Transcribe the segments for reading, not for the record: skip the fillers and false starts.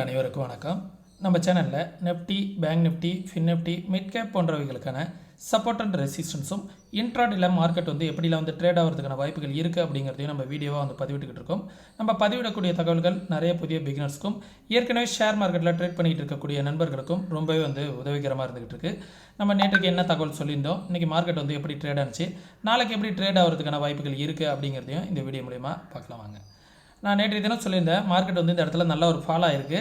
அனைவருக்கும் வணக்கம். நம்ம சேனலில் Nifty, Bank Nifty, Fin Nifty, mid cap போன்றவைகளுக்கான சப்போர்ட் அண்ட் ரெசிஸ்டன்ஸும் இன்ட்ராடேல மார்க்கெட் எப்படிலாம் ட்ரேட் ஆகிறதுக்கான வாய்ப்புகள் இருக்குது அப்படிங்கிறதையும் நம்ம வீடியோவாக பதிவிட்டுக்கிட்டு இருக்கோம். நம்ம பதிவிடக்கூடிய தகவல்கள் நிறைய புதிய பிகினர்ஸ்க்கும் ஏற்கனவே ஷேர் மார்க்கெட்டில் ட்ரேட் பண்ணிகிட்டு இருக்கக்கூடிய நண்பர்களுக்கும் ரொம்பவே உதவிகரமாக இருந்துகிட்டு இருக்கு. நம்ம நேற்றுக்கு என்ன தகவல் சொல்லியிருந்தோம், இன்றைக்கி மார்க்கெட் எப்படி ட்ரேட் ஆனிச்சு, நாளைக்கு எப்படி ட்ரேட் ஆகிறதுக்கான வாய்ப்புகள் இருக்குது அப்படிங்கிறதையும் இந்த வீடியோ மூலிமா பார்க்கலாம் வாங்க. நான் நேற்றைய தினம் சொல்லியிருந்தேன், மார்க்கெட் இந்த இடத்துல நல்ல ஒரு ஃபால் ஆகிருக்கு.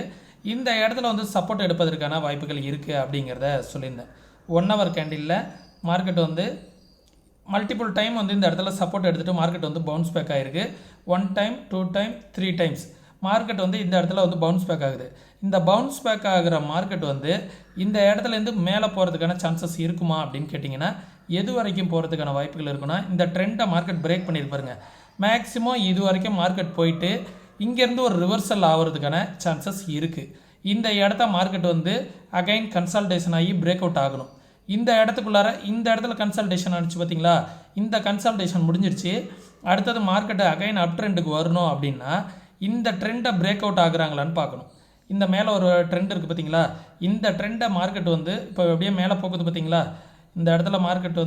இந்த இடத்துல சப்போர்ட் எடுப்பதற்கான வாய்ப்புகள் இருக்குது அப்படிங்கிறத சொல்லியிருந்தேன். 1 hour கேண்டிலில் மார்க்கெட் மல்டிபிள் டைம் இந்த இடத்துல சப்போர்ட் எடுத்துகிட்டு மார்க்கெட் பவுன்ஸ் பேக் ஆகிருக்கு. 1 time 2 time 3 times மார்க்கெட் இந்த இடத்துல பவுன்ஸ் பேக் ஆகுது. இந்த பவுன்ஸ் பேக் ஆகிற மார்க்கெட் இந்த இடத்துலேருந்து மேலே போகிறதுக்கான சான்சஸ் இருக்குமா அப்படின்னு கேட்டிங்கன்னா, எது வரைக்கும் போகிறதுக்கான வாய்ப்புகள் இருக்குன்னா, இந்த ட்ரெண்டை மார்க்கெட் பிரேக் பண்ணியிருப்பாருங்க. மேக்ஸிமம் இது வரைக்கும் மார்க்கெட் போயிட்டு இங்கேருந்து ஒரு ரிவர்சல் ஆகிறதுக்கான சான்சஸ் இருக்குது. இந்த இடத்த மார்க்கெட் அகைன் கன்சல்டேஷன் ஆகி பிரேக் அவுட் ஆகணும். இந்த இடத்துக்குள்ளார இந்த இடத்துல கன்சல்டேஷன் ஆனிச்சு பார்த்தீங்களா, இந்த கன்சல்டேஷன் முடிஞ்சிருச்சு. அடுத்தது மார்க்கெட்டு அகைன் அப் ட்ரெண்டுக்கு வரணும் அப்படின்னா இந்த ட்ரெண்டை பிரேக் அவுட் ஆகுறாங்களான்னு பார்க்கணும். இந்த மேலே ஒரு ட்ரெண்ட் இருக்குது பார்த்தீங்களா, இந்த ட்ரெண்டை மார்க்கெட் இப்போ அப்படியே மேலே போகுது பார்த்தீங்களா, இந்த இடத்துல மார்க்கெட்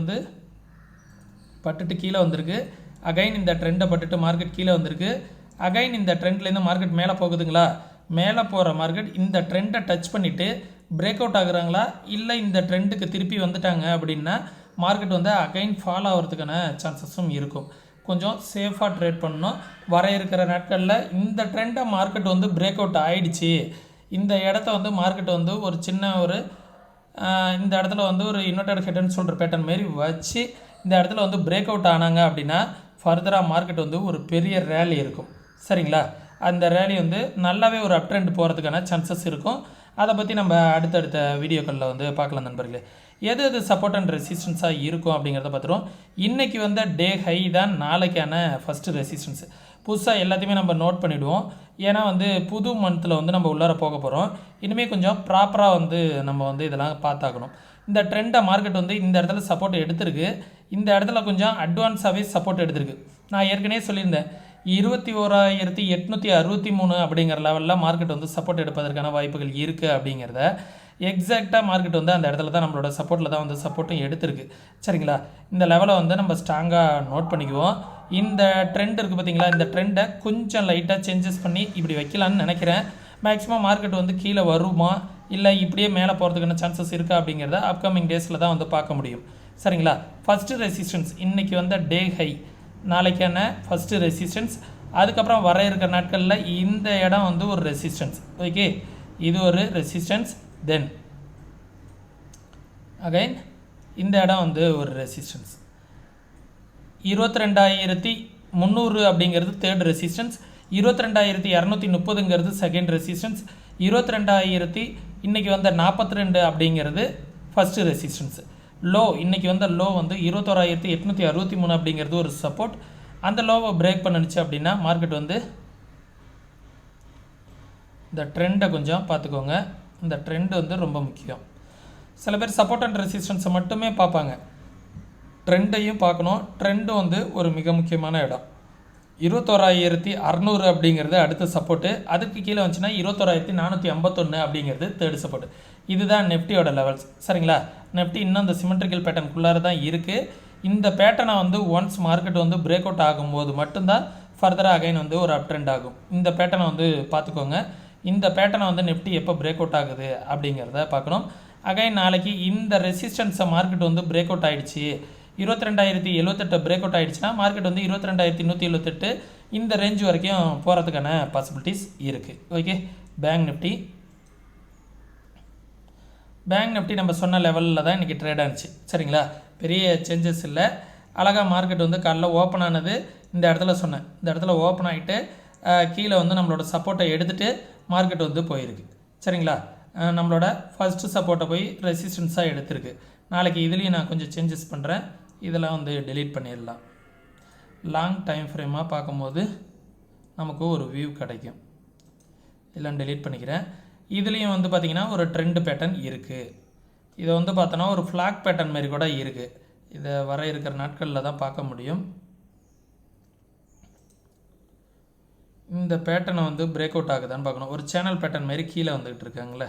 பட்டுட்டு கீழே வந்திருக்கு. அகைன் இந்த ட்ரெண்டை பட்டுட்டு மார்க்கெட் கீழே வந்திருக்கு. அகைன் இந்த ட்ரெண்ட்லேருந்து மார்க்கெட் மேலே போகுதுங்களா, மேலே போகிற மார்க்கெட் இந்த ட்ரெண்டை டச் பண்ணிவிட்டு பிரேக் அவுட் ஆகுறாங்களா, இல்லை இந்த ட்ரெண்டுக்கு திருப்பி வந்துட்டாங்க அப்படின்னா மார்க்கெட் அகைன் ஃபால் ஆகிறதுக்கான சான்சஸும் இருக்கும். கொஞ்சம் சேஃபாக ட்ரேட் பண்ணணும். வர இருக்கிற நாட்களில் இந்த ட்ரெண்டை மார்க்கெட் பிரேக் அவுட் ஆகிடுச்சு, இந்த இடத்த மார்க்கெட் ஒரு சின்ன இந்த இடத்துல ஒரு inverted head and shoulder pattern மாரி வச்சு இந்த இடத்துல பிரேக் அவுட் ஆனாங்க அப்படின்னா ஃபர்தராக மார்க்கெட் ஒரு பெரிய ரேலி இருக்கும். சரிங்களா, அந்த ரேலி நல்லாவே ஒரு அப் ட்ரெண்ட் போகிறதுக்கான சான்சஸ் இருக்கும். அதை பற்றி நம்ம அடுத்தடுத்த வீடியோக்களில் பார்க்கலாம் நண்பர்களே. எது சப்போர்ட் அண்ட் ரெசிஸ்டன்ஸாக இருக்கும் அப்படிங்கிறத பார்த்துருவோம். இன்றைக்கி டே ஹை தான் நாளைக்கான ஃபஸ்ட்டு ரெசிஸ்டன்ஸ். புதுசாக எல்லாத்தையுமே நம்ம நோட் பண்ணிவிடுவோம். ஏன்னா புது மந்தில் நம்ம உள்ளார போக போகிறோம். இனிமேல் கொஞ்சம் ப்ராப்பராக நம்ம இதெல்லாம் பார்த்தாக்கணும். இந்த ட்ரெண்டை மார்க்கெட் இந்த இடத்துல சப்போர்ட் எடுத்திருக்கு. இந்த இடத்துல கொஞ்சம் அட்வான்ஸாகவே சப்போர்ட் எடுத்திருக்கு. நான் ஏற்கனவே சொல்லியிருந்தேன், 21,863 அப்படிங்கிற லெவலில் மார்க்கெட் சப்போர்ட் எடுப்பதற்கான வாய்ப்புகள் இருக்குது அப்படிங்கிறத எக்ஸாக்டாக மார்க்கெட் அந்த இடத்துல தான் நம்மளோட சப்போர்ட்டில் தான் சப்போர்ட்டும் எடுத்திருக்கு. சரிங்களா, இந்த லெவலை நம்ம ஸ்ட்ராங்காக நோட் பண்ணிக்குவோம். இந்த ட்ரெண்ட் இருக்குது பார்த்தீங்களா, இந்த ட்ரெண்டை கொஞ்சம் லைட்டாக சேஞ்சஸ் பண்ணி இப்படி வைக்கலான்னு நினைக்கிறேன். மேக்ஸிமம் மார்க்கெட் கீழே வருமா இல்லை இப்படியே மேலே போகிறதுக்கான சான்சஸ் இருக்கா அப்படிங்கிறத அப்கமிங் டேஸில் தான் பார்க்க முடியும். சரிங்களா, ஃபஸ்ட்டு ரெசிஸ்டன்ஸ் இன்றைக்கி டே ஹை, நாளைக்கான ஃபஸ்ட்டு ரெசிஸ்டன்ஸ். அதுக்கப்புறம் வர இருக்கிற நாட்களில் இந்த இடம் ஒரு ரெசிஸ்டன்ஸ். ஓகே, இது ஒரு ரெசிஸ்டன்ஸ். தென் அகைன் இந்த இடம் ஒரு ரெசிஸ்டன்ஸ். 22,300 அப்படிங்கிறது தேர்ட் ரெசிஸ்டன்ஸ். 22,230ங்கிறது செகண்ட் ரெசிஸ்டன்ஸ். 22,000 இன்றைக்கி 42 அப்படிங்கிறது ஃபஸ்ட்டு ரெசிஸ்டன்ஸ். லோ இன்றைக்கி லோ 21,863 அப்படிங்கிறது ஒரு சப்போர்ட். அந்த லோவை பிரேக் பண்ணிடுச்சு அப்படின்னா மார்க்கெட் இந்த ட்ரெண்டை கொஞ்சம் பார்த்துக்கோங்க. இந்த ட்ரெண்டு ரொம்ப முக்கியம். சில பேர் சப்போர்ட் அண்ட் ரெசிஸ்டன்ஸை மட்டுமே பார்ப்பாங்க, ட்ரெண்டையும் பார்க்கணும். ட்ரெண்டு ஒரு மிக முக்கியமான இடம். 21,600 அப்படிங்கிறது அடுத்த சப்போர்ட்டு. அதுக்கு கீழே வந்துச்சுன்னா 21,451 அப்படிங்கிறது தேர்டு சப்போர்ட்டு. இதுதான் நெஃப்டியோட லெவல்ஸ். சரிங்களா, நெஃப்டி இன்னும் இந்த சிமெட்ரிக்கல் பேட்டர்னுக்குள்ளார தான் இருக்குது. இந்த பேட்டர்னை ஒன்ஸ் மார்க்கெட் பிரேக் அவுட் ஆகும்போது மட்டும்தான் ஃபர்தராக அகைன் ஒரு அப் ட்ரெண்ட் ஆகும். இந்த பேட்டர்னை பார்த்துக்கோங்க. இந்த பேட்டர்னை நெஃப்டி எப்போ பிரேக் அவுட் ஆகுது அப்படிங்கிறத பார்க்கணும். அகைன் நாளைக்கு இந்த ரெசிஸ்டன்ஸை மார்க்கெட் பிரேக் அவுட் ஆகிடுச்சு, 22,078 பிரேக் அவுட் ஆகிடுச்சுன்னா மார்க்கெட் 22,178 இந்த ரேஞ்ச் வரைக்கும் போகிறதுக்கான பாசிபிலிட்டிஸ் இருக்குது. ஓகே, பேங்க் நிஃப்டி நம்ம சொன்ன லெவலில் தான் இன்றைக்கி ட்ரேட் ஆனிச்சு. சரிங்களா, பெரிய சேஞ்சஸ் இல்லை. அழகாக மார்க்கெட் காலைல ஓப்பன் ஆனது இந்த இடத்துல சொன்னேன். இந்த இடத்துல ஓப்பன் ஆகிட்டு கீழே நம்மளோட சப்போர்ட்டை எடுத்துகிட்டு மார்க்கெட் போயிருக்கு. சரிங்களா, நம்மளோட ஃபஸ்ட்டு சப்போர்ட்டை போய் ரெசிஸ்டன்ஸாக எடுத்திருக்கு. நாளைக்கு இதுலேயும் நான் கொஞ்சம் சேஞ்சஸ் பண்ணுறேன். இதெல்லாம் டெலீட் பண்ணிடலாம். லாங் டைம் ஃப்ரேமாக பார்க்கும்போது நமக்கு ஒரு வியூ கிடைக்கும். இதெல்லாம் டெலீட் பண்ணிக்கிறேன். இதுலேயும் பார்த்திங்கன்னா ஒரு ட்ரெண்ட் பேட்டர்ன் இருக்குது. இதை பார்த்தோன்னா ஒரு ஃப்ளாக் பேட்டர்ன் மாதிரி கூட இருக்குது. இதை வர இருக்கிற நாட்களில் தான் பார்க்க முடியும். இந்த பேட்டர்னை வந்து பிரேக் அவுட் ஆகுதான்னு பார்க்கணும். ஒரு சேனல் பேட்டர்ன் மாதிரி கீழே வந்துக்கிட்டு இருக்காங்களே,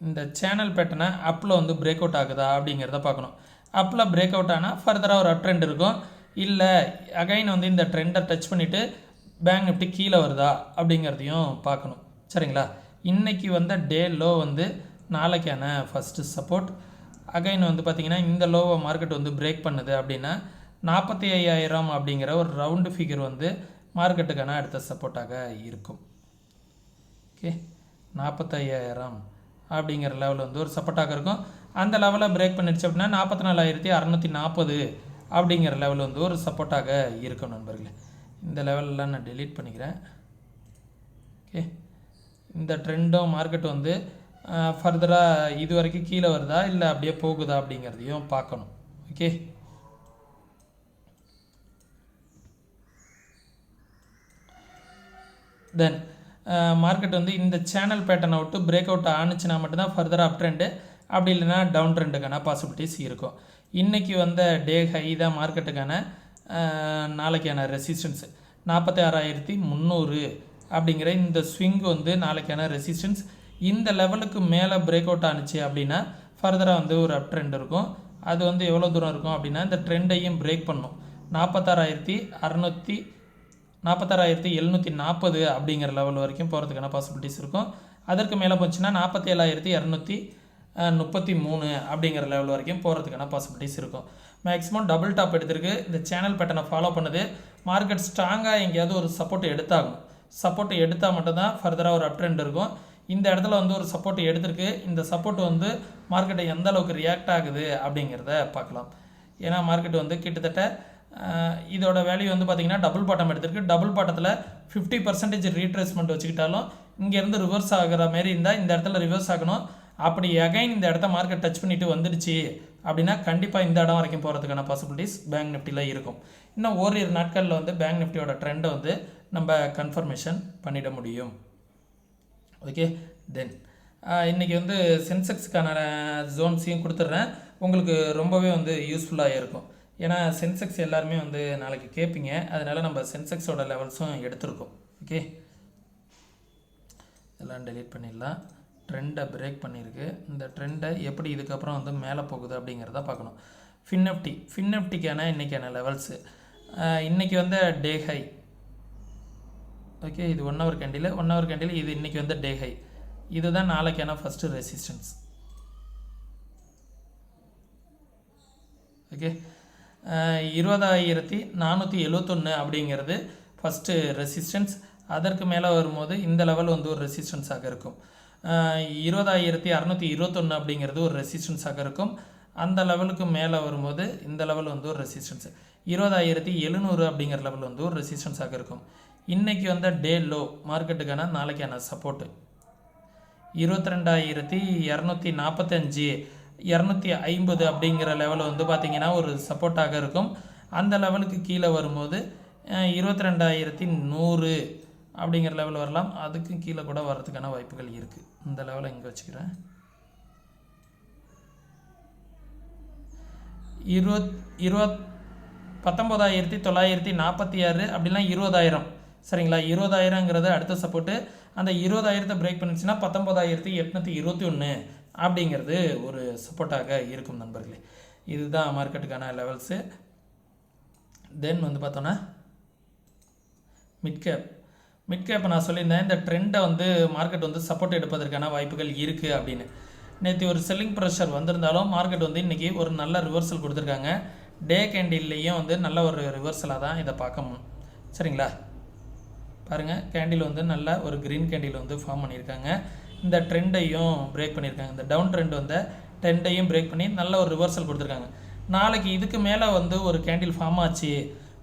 இந்த சேனல் பேட்டர்னை அப்பில் வந்து பிரேக் அவுட் ஆகுதா அப்படிங்கிறத பார்க்கணும். அப்பில் பிரேக் அவுட் ஆனால் ஃபர்தராக ஒரு அப் ட்ரெண்ட் இருக்கும். இல்லை அகைன் வந்து இந்த ட்ரெண்டை டச் பண்ணிவிட்டு பேங்க் நிஃப்டி கீழே வருதா அப்படிங்கிறதையும் பார்க்கணும். சரிங்களா? இன்றைக்கி வந்த டே லோ வந்து நாளைக்கான ஃபஸ்ட்டு சப்போர்ட். அகைன் வந்து பார்த்திங்கன்னா இந்த லோவை மார்க்கெட் வந்து பிரேக் பண்ணுது அப்படின்னா 45,000 அப்படிங்கிற ஒரு ரவுண்டு ஃபிகர் வந்து மார்க்கெட்டுக்கான அடுத்த சப்போர்ட்டாக இருக்கும். ஓகே, 45,000 அப்படிங்கிற லெவல் வந்து ஒரு சப்போர்ட்டாக இருக்கும். அந்த லெவலில் பிரேக் பண்ணிடுச்சு அப்படின்னா 44,640 அப்படிங்கிற லெவல் வந்து ஒரு சப்போர்ட்டாக இருக்கும் நண்பர்களே. இந்த லெவலெலாம் நான் டெலீட் பண்ணிக்கிறேன். ஓகே, இந்த ட்ரெண்டும் மார்க்கெட் வந்து ஃபர்தராக இது வரைக்கும் கீழே வருதா இல்லை அப்படியே போகுதா அப்படிங்கிறதையும் பார்க்கணும். ஓகே, தென் மார்க்கெட் வந்து இந்த சேனல் பேட்டர்னை விட்டு பிரேக் அவுட் ஆணுச்சுன்னா மட்டும்தான் ஃபர்தராக அப் ட்ரெண்டு, அப்படி இல்லைன்னா டவுன் ட்ரெண்டுக்கான பாசிபிலிட்டிஸ் இருக்கும். இன்றைக்கி வந்த டே ஹை தான் மார்க்கெட்டுக்கான நாளைக்கான ரெசிஸ்டன்ஸு 46,300 அப்படிங்கிற இந்த ஸ்விங் வந்து நாளைக்கான ரெசிஸ்டன்ஸ். இந்த லெவலுக்கு மேலே பிரேக் அவுட் ஆணுச்சு அப்படின்னா ஃபர்தராக வந்து ஒரு அப் ட்ரெண்ட் இருக்கும். அது வந்து எவ்வளோ தூரம் இருக்கும் அப்படின்னா இந்த ட்ரெண்டையும் பிரேக் பண்ணும். 46,740 அப்படிங்கிற லெவல் வரைக்கும் போகிறதுக்கான பாசிபிலிட்டிஸ் இருக்கும். அதற்கு மேலே போச்சுன்னா 47,233 அப்படிங்கிற லெவல் வரைக்கும் போகிறதுக்கான பாசிபிலிட்டிஸ் இருக்கும். மேக்ஸிமம் டபுள் டாப் எடுத்திருக்கு. இந்த சேனல் பேட்டர்னை ஃபாலோ பண்ணுது. மார்க்கெட் ஸ்ட்ராங்காக எங்கேயாவது ஒரு சப்போர்ட் எடுத்தாகும். சப்போர்ட் எடுத்தால் மட்டும்தான் ஃபர்தராக ஒரு அப் ட்ரெண்ட் இருக்கும். இந்த இடத்துல வந்து ஒரு சப்போர்ட் எடுத்திருக்கு. இந்த சப்போர்ட் வந்து மார்க்கெட்டை எந்த அளவுக்கு ரியாக்ட் ஆகுது அப்படிங்கிறத பார்க்கலாம். ஏன்னா மார்க்கெட் வந்து கிட்டத்தட்ட இதோட வேல்யூ வந்து பார்த்திங்கன்னா டபுள் பாட்டம் எடுத்திருக்கு. டபுள் பாட்டத்தில் 50% ரீட்ரேஸ்மெண்ட் வச்சுக்கிட்டாலும் இங்கேருந்து ரிவர்ஸ் ஆகிற மாரி இருந்தால் இந்த இடத்துல ரிவர்ஸ் ஆகணும். அப்படி அகைன் இந்த இடத்த மார்க்கெட் டச் பண்ணிட்டு வந்துடுச்சு அப்படின்னா கண்டிப்பாக இந்த இடம் வரைக்கும் போகிறதுக்கான பாசிபிலிட்டிஸ் பேங்க் நிஃப்டியில் இருக்கும். இன்னும் ஓரிரு நாட்களில் வந்து பேங்க் நிஃப்டியோட ட்ரெண்டை வந்து நம்ம கன்ஃபர்மேஷன் பண்ணிட முடியும். ஓகே, தென் இன்றைக்கி வந்து சென்செக்ஸுக்கான ஜோன்ஸையும் கொடுத்துட்றேன். உங்களுக்கு ரொம்பவே வந்து யூஸ்ஃபுல்லாக இருக்கும். ஏன்னா சென்செக்ஸ் எல்லாருமே வந்து நாளைக்கு கேட்பீங்க. அதனால் நம்ம சென்செக்ஸோட லெவல்ஸும் எடுத்திருக்கோம். ஓகே, இதெல்லாம் டெலீட் பண்ணிடலாம். ட்ரெண்டை பிரேக் பண்ணியிருக்கு. இந்த ட்ரெண்டை எப்படி இதுக்கப்புறம் வந்து மேலே போகுது அப்படிங்கிறத பார்க்கணும். ஃபின்னிஃப்டிக்கான இன்றைக்கான லெவல்ஸு இன்றைக்கி வந்து டே ஹை. ஓகே, இது 1 ஹவர் கேண்டில். இது இன்றைக்கி வந்து டே ஹை. இதுதான் நாளைக்கான ஃபஸ்ட்டு ரெசிஸ்டன்ஸ். ஓகே, 20,471 அப்படிங்கிறது ஃபஸ்ட்டு ரெசிஸ்டன்ஸ். அதற்கு மேலே வரும்போது இந்த லெவல் வந்து ஒரு ரெசிஸ்டன்ஸாக இருக்கும். 20,621 அப்படிங்கிறது ஒரு ரெசிஸ்டன்ஸாக இருக்கும். அந்த லெவலுக்கு மேலே வரும்போது இந்த லெவல் வந்து ஒரு ரெசிஸ்டன்ஸு. 20,700 அப்படிங்கிற லெவல் வந்து ஒரு ரெசிஸ்டன்ஸாக இருக்கும். இன்றைக்கி வந்து டே லோ மார்க்கெட்டுக்கான நாளைக்கான சப்போர்ட்டு 22,245 250 அப்படிங்கிற லெவல் வந்து பார்த்திங்கன்னா ஒரு சப்போர்ட்டாக இருக்கும். அந்த லெவலுக்கு கீழே வரும்போது 22,100 அப்படிங்கிற லெவல் வரலாம். அதுக்கும் கீழே கூட வர்றதுக்கான வாய்ப்புகள் இருக்குது. இந்த லெவலை இங்கே வச்சுக்கிறேன். 19,946 அப்படின்னா 20,000. சரிங்களா? 20,000ங்கிறது அடுத்த சப்போர்ட்டு. அந்த 20,000 பிரேக் பண்ணிச்சுன்னா 19,821 அப்படிங்கிறது ஒரு சப்போர்ட்டாக இருக்கும் நண்பர்களே. இதுதான் மார்க்கெட்டுக்கான லெவல்ஸு. தென் வந்து பார்த்தோன்னா மிட் கேப் நான் சொல்லியிருந்தேன். இந்த ட்ரெண்டை வந்து மார்க்கெட் வந்து சப்போர்ட் எடுப்பதற்கான வாய்ப்புகள் இருக்குது அப்படின்னு. நேற்று ஒரு செல்லிங் ப்ரெஷர் வந்திருந்தாலும் மார்க்கெட் வந்து இன்றைக்கி ஒரு நல்ல ரிவர்சல் கொடுத்துருக்காங்க. டே கேண்டில்லையும் வந்து நல்ல ஒரு ரிவர்சலாக தான் இதை பார்க்கணும். சரிங்களா? பாருங்கள், கேண்டில் வந்து நல்ல ஒரு க்ரீன் கேண்டில் வந்து ஃபார்ம் பண்ணியிருக்காங்க. இந்த ட்ரெண்டையும் பிரேக் பண்ணியிருக்காங்க. இந்த டவுன் ட்ரெண்ட் வந்து ட்ரெண்டையும் பிரேக் பண்ணி நல்ல ஒரு ரிவர்சல் கொடுத்துருக்காங்க. நாளைக்கு இதுக்கு மேலே வந்து ஒரு கேண்டில் ஃபார்ம் ஆச்சு,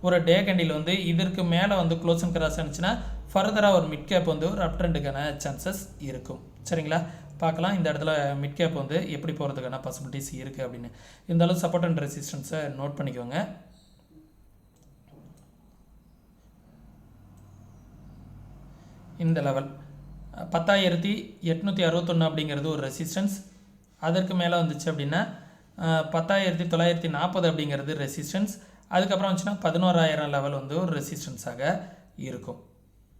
ஒரு டே கேண்டில் வந்து இதற்கு மேலே வந்து க்ளோஸ் அண்ட் கிராஸ் ஆனிச்சுன்னா ஃபர்தராக ஒரு மிட் கேப் வந்து ஒரு அப் ட்ரெண்டுக்கான சான்சஸ் இருக்கும். சரிங்களா? பார்க்கலாம் இந்த இடத்துல மிட் கேப் வந்து எப்படி போகிறதுக்கான பாசிபிலிட்டிஸ் இருக்குது அப்படின்னு. இருந்தாலும் சப்போர்ட் அண்ட் ரெசிஸ்டன்ஸை நோட் பண்ணிக்கோங்க. இந்த லெவல் 10,861 அப்படிங்கிறது ஒரு ரெசிஸ்டன்ஸ். அதற்கு மேலே வந்துச்சு அப்படின்னா 10,940 அப்படிங்கிறது ரெசிஸ்டன்ஸ். அதுக்கப்புறம் வந்துச்சுன்னா 11,000 லெவல் வந்து ஒரு ரெசிஸ்டன்ஸாக இருக்கும்.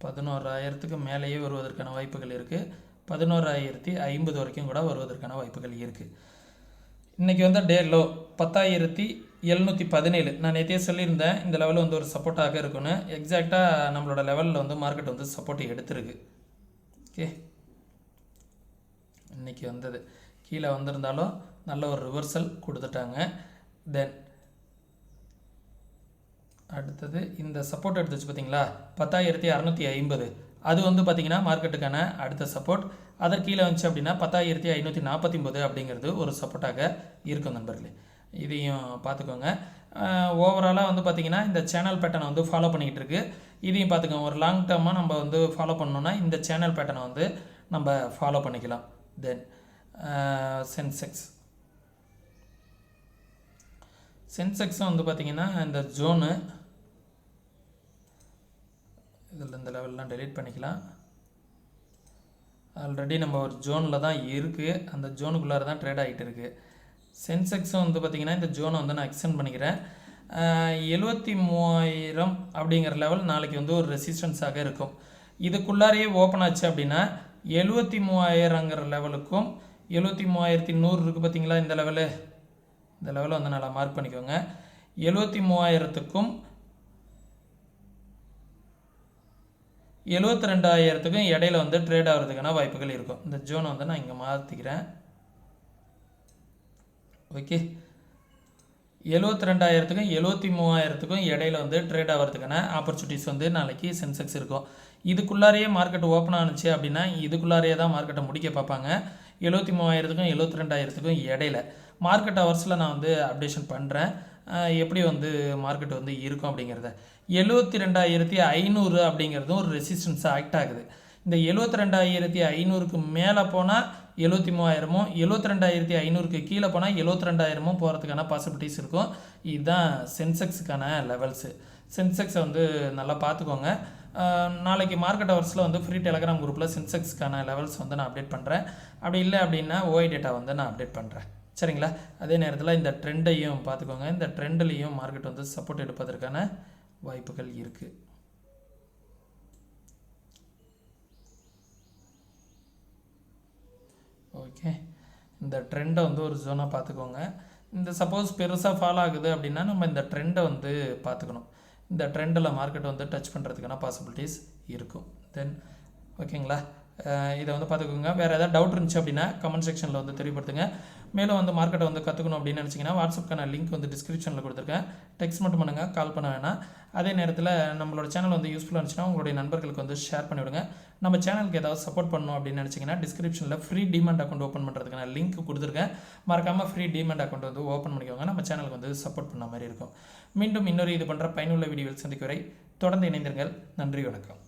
11,000க்கு மேலேயே வருவதற்கான வாய்ப்புகள் இருக்குது. 11,050 வரைக்கும் கூட வருவதற்கான வாய்ப்புகள் இருக்குது. இன்றைக்கி வந்து டே லோ 10,717. நான் நேற்றே சொல்லியிருந்தேன் இந்த லெவல் வந்து ஒரு சப்போர்ட்டாக இருக்குன்னு. எக்ஸாக்டாக நம்மளோட லெவலில் வந்து மார்க்கெட் வந்து சப்போர்ட் எடுத்துருக்கு. ஓகே, இன்றைக்கி வந்தது கீழே வந்திருந்தாலும் நல்ல ஒரு ரிவர்சல் கொடுத்துட்டாங்க. தென் அடுத்தது இந்த சப்போர்ட் எடுத்துச்சு பார்த்தீங்களா 10,650. அது வந்து பார்த்திங்கன்னா மார்க்கெட்டுக்கான அடுத்த சப்போர்ட். அதற்கு கீழே வந்துச்சு அப்படின்னா 10,549 அப்படிங்கிறது ஒரு சப்போர்ட்டாக இருக்கும் நண்பர்களே. இதையும் பார்த்துக்கோங்க. ஓவராலாக வந்து பார்த்திங்கன்னா இந்த சேனல் பேட்டர்னை வந்து ஃபாலோ பண்ணிக்கிட்டு இருக்குது. இதையும் பார்த்துக்கோங்க. ஒரு லாங் டேர்மாக நம்ம வந்து ஃபாலோ பண்ணோன்னா இந்த சேனல் பேட்டர்னை வந்து நம்ம ஃபாலோ பண்ணிக்கலாம். தென் சென்செக்ஸும் வந்து பார்த்திங்கன்னா இந்த ஜோனு இதில் இந்த லெவல்லாம் டெலீட் பண்ணிக்கலாம். ஆல்ரெடி நம்ம ஒரு ஜோனில் தான் இருக்குது. அந்த ஜோனுக்குள்ளார தான் ட்ரேட் ஆகிட்டு இருக்குது. சென்செக்ஸும் வந்து பார்த்திங்கன்னா இந்த ஜோனை வந்து நான் எக்ஸ்டெண்ட் பண்ணிக்கிறேன். 73,000 அப்படிங்கிற லெவல் நாளைக்கு வந்து ஒரு ரெசிஸ்டன்ஸாக இருக்கும். இதுக்குள்ளாரையே ஓப்பன் ஆச்சு அப்படின்னா 73,000ங்கிற லெவலுக்கும் 73,100 இருக்குது பார்த்தீங்களா, இந்த லெவலு. இந்த லெவலை வந்து நல்லா மார்க் பண்ணிக்கோங்க. 73,000த்துக்கும் 72,000த்துக்கும் இடையில வந்து ட்ரேட் ஆகிறதுக்கான வாய்ப்புகள் இருக்கும். இந்த ஜோனை வந்து நான் இங்கே மாற்றிக்கிறேன். ஓகே, 72,000த்துக்கும் 73,000த்துக்கும் இடையில வந்து ட்ரேட் ஆகிறதுக்கான ஆப்பர்ச்சுனிட்டிஸ் வந்து நாளைக்கு சென்செக்ஸ் இருக்கும். இதுக்குள்ளாரையே மார்க்கெட் ஓப்பன் ஆனிச்சு அப்படின்னா இதுக்குள்ளாரையே தான் மார்க்கெட்டை முடிக்க பார்ப்பாங்க. 73,000த்துக்கும் 72,000த்துக்கும் இடையில மார்க்கெட் ஹவர்ஸில் நான் வந்து அப்டேஷன் பண்ணுறேன் எப்படி வந்து மார்க்கெட் வந்து இருக்கும் அப்படிங்கிறத. 72,500 அப்படிங்கிறதும் ஒரு ரெசிஸ்டன்ஸாக ஆக்ட் ஆகுது. இந்த 72,500க்கு மேலே போனால் 73,000மும் 72,500க்கு கீழே போனால் 72,000மும் போகிறதுக்கான பாசிபிலிட்டிஸ் இருக்கும். இதுதான் சென்செக்ஸுக்கான லெவல்ஸு. சென்செக்ஸை வந்து நல்லா பார்த்துக்கோங்க. நாளைக்கு மார்க்கெட் ஹவர்ஸில் வந்து ஃப்ரீ டெலகிராம் குரூப்பில் சென்செக்ஸ்க்கான லெவல்ஸ் வந்து நான் அப்டேட் பண்ணுறேன். அப்படி இல்லை அப்படின்னா ஓஐ டேட்டா வந்து நான் அப்டேட் பண்ணுறேன். சரிங்களா? அதே நேரத்தில் இந்த ட்ரெண்டையும் பார்த்துக்கோங்க. இந்த ட்ரெண்ட்லேயும் மார்க்கெட் வந்து சப்போர்ட் எடுப்பதற்கான வாய்ப்புகள் இருக்குது. ஓகே, இந்த ட்ரெண்டை வந்து ஒரு ஜோனாக பார்த்துக்கோங்க. இந்த சப்போஸ் பெருசாக ஃபாலோ ஆகுது அப்படின்னா நம்ம இந்த ட்ரெண்டை வந்து பார்த்துக்கணும். இந்த ட்ரெண்டில் மார்க்கெட் வந்து டச் பண்ணுறதுக்கான பாசிபிலிட்டிஸ் இருக்கும். தென் ஓகேங்களா, இதை வந்து பார்த்துக்கோங்க. வேறு ஏதாவது டவுட் இருந்துச்சு அப்படின்னா கமெண்ட் செக்ஷனில் வந்து தெரியப்படுத்துங்க. மேலும் வந்து மார்க்கெட்டை வந்து கற்றுக்கணும் அப்படின்னு நினச்சிங்கன்னா வாட்ஸ்அப்க்கான லிங்க் வந்து டிஸ்கிரிப்ஷனில் கொடுத்துருக்கேன். டெக்ஸ்ட் மட்டும் பண்ணுங்கள், கால் பண்ண வேணாம். அதே நேரத்தில் நம்மளோட சேனல் வந்து யூஸ்ஃபுல்லாக இருந்துச்சுன்னா உங்களுடைய நண்பர்களுக்கு வந்து ஷேர் பண்ணிவிடுங்க. நம்ம சேனலுக்கு ஏதாவது சப்போர்ட் பண்ணணும் அப்படின்னு நினச்சிங்கன்னா டிஸ்கிரிப்ஷனில் ஃப்ரீ டிமெண்ட் அக்கௌண்ட் ஓப்பன் பண்ணுறதுக்கான லிங்க் கொடுத்துருக்கேன். மறக்காமல் ஃப்ரீ டிமெண்ட் அக்கௌண்ட் வந்து ஓப்பன் பண்ணிக்கோங்க. நம்ம சேனலுக்கு வந்து சப்போர்ட் பண்ண மாதிரி இருக்கும். மீண்டும் இன்னொரு இது பண்ணுற பயனுள்ள வீடியோவில் சந்திக்கும் வரை தொடர்ந்து இணைந்திருங்கள். நன்றி, வணக்கம்.